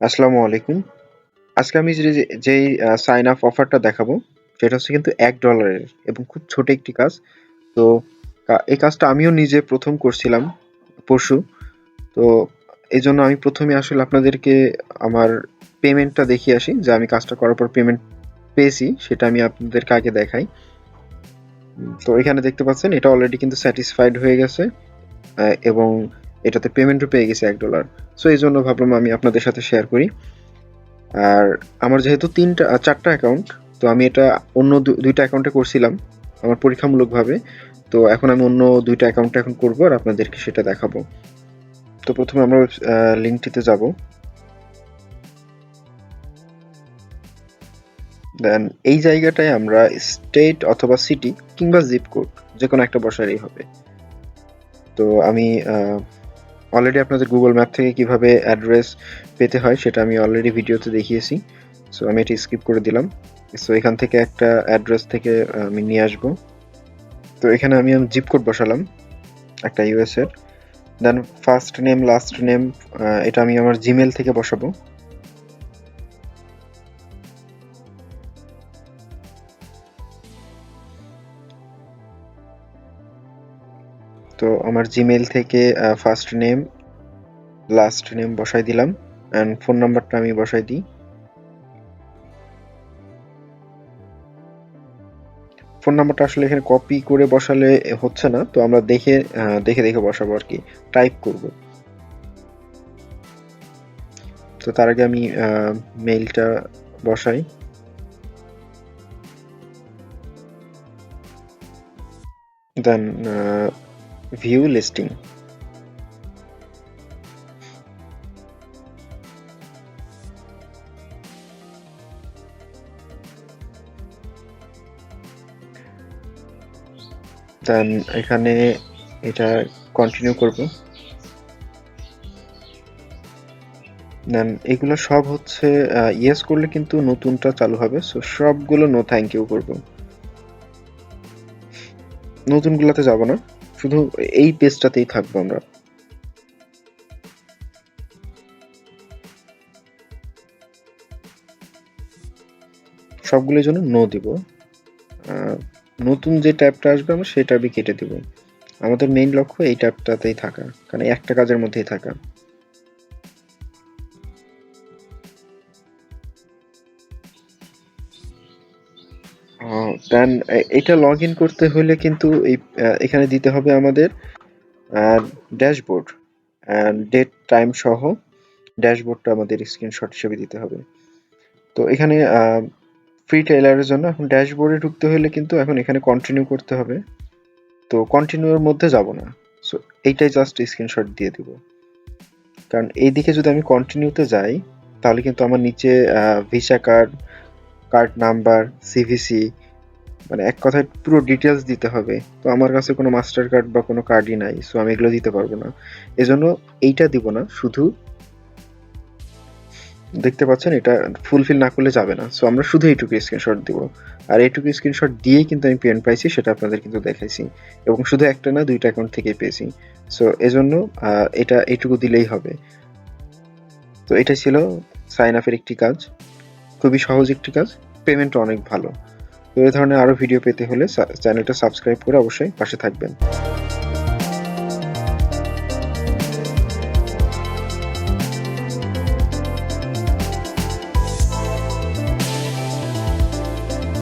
আসসালামু আলাইকুম। আজকে আমি যেই সাইন আপ অফারটা দেখাবো সেটা হচ্ছে কিন্তু $1 এবং খুব ছোট একটি কাজ। তো এই কাজটা আমিও নিজে প্রথম করছিলাম পরশু। তো এজন্য আমি প্রথমে আসলে আপনাদেরকে আমার পেমেন্টটা দেখিয়ে আসি যে আমি কাজটা করার পর পেমেন্ট পেয়েছি সেটা আমি আপনাদেরকে আগে দেখাই। তো এখানে দেখতে পাচ্ছেন এটা অলরেডি কিন্তু স্যাটিসফাইড হয়ে গেছে এবং এটাতে পেমেন্টও পেয়ে গেছি $1। সো এইজন্য ভাবলাম আমি আপনাদের সাথে শেয়ার করি। আর আমার যেহেতু 4টা অ্যাকাউন্ট, তো আমি এটা অন্য 2টা অ্যাকাউন্টে করছিলাম আমার পরীক্ষামূলকভাবে। তো এখন আমি অন্য 2টা অ্যাকাউন্টে এখন করব আর আপনাদেরকে সেটা দেখাবো। তো প্রথমে আমরা লিঙ্কটিতে যাব। দেন এই জায়গাটায় আমরা স্টেট অথবা সিটি কিংবা জিপ কোড যেকোনো একটা বসালেই হবে। তো আমি অলরেডি আপনাদের গুগল ম্যাপ থেকে কিভাবে অ্যাড্রেস পেতে হয় সেটা আমি অলরেডি ভিডিওতে দেখিয়েছি। সো আমি এটা স্কিপ করে দিলাম। সো এখান থেকে একটা অ্যাড্রেস থেকে আমি নিয়ে আসবো। তো এখানে আমি জিপ কোড বসালাম একটা ইউএস এর। দেন ফার্স্ট নেম লাস্ট নেম এটা আমি আমার জিমেল থেকে বসাবো। তো আমার জিমেল থেকে ফার্স্ট নেম লাস্ট নেম বসাই দিলাম অ্যান্ড ফোন নাম্বারটা আমি বসাই দিই। ফোন নাম্বারটা আসলে এখানে কপি করে বসালে হচ্ছে না, তো আমরা দেখে দেখে বসাবো আর কি, টাইপ করব। তো তার আগে আমি মেইলটা বসাই। দেন ভিউ লিস্টিং। দেন এখানে এটা কন্টিনিউ করব। দেন এগুলো সব হচ্ছে ইয়েস করলে কিন্তু নতুনটা চালু হবে, সো সবগুলো নো থ্যাংক ইউ করব। নতুনগুলোতে যাব না, শুধু এই পেজটাতেই থাকবো আমরা। সবগুলোর জন্য নো দিব। নতুন যে ট্যাবটা আসবে আমরা সেই ট্যাবই কেটে দিব। আমাদের মেইন লক্ষ্য এই ট্যাবটাতেই থাকা, কারণ একটা কাজের মধ্যেই থাকা। দেন এটা লগ ইন করতে হলে কিন্তু এখানে দিতে হবে আমাদের ড্যাশবোর্ড ডেট টাইম সহ। ড্যাশবোর্ডটা আমাদের স্ক্রিনশট হিসেবে দিতে হবে। তো এখানে ফ্রি ট্রেলারের জন্য এখন ড্যাশবোর্ডে ঢুকতে হলে কিন্তু এখন এখানে কন্টিনিউ করতে হবে। তো কন্টিনিউর মধ্যে যাব না, সো এইটাই জাস্ট স্ক্রিনশট দিয়ে দিব। কারণ এইদিকে যদি আমি কন্টিনিউতে যাই তাহলে কিন্তু আমার নিচে visa card, card number, CVC, মানে এক কথায় পুরো ডিটেলস দিতে হবে। তো আমার কাছে কোনো মাস্টার কার্ড বা কোনো কার্ডই নাই, সো আমি এগুলো দিতে পারবো না। এজন্য এইটা দিব না, শুধু দেখতে পাচ্ছেন এটা ফুলফিল না করলে যাবে না। সো আমরা শুধু এইটুকু স্ক্রিনশট দিব। আর এইটুকু স্ক্রিনশট দিয়েই কিন্তু আমি পেমেন্ট পাইছি, সেটা আপনাদের কিন্তু দেখাইছি। এবং শুধু একটা না, 2টা অ্যাকাউন্ট থেকেই পেয়েছি। সো এজন্য এটা এইটুকু দিলেই হবে। তো এটা ছিল সাইন আপের একটি কাজ, খুবই সহজ একটি কাজ, পেমেন্টও অনেক ভালো। তো এই ধরনের আরও ভিডিও পেতে হলে চ্যানেলটা সাবস্ক্রাইব করে অবশ্যই পাশে থাকবেন।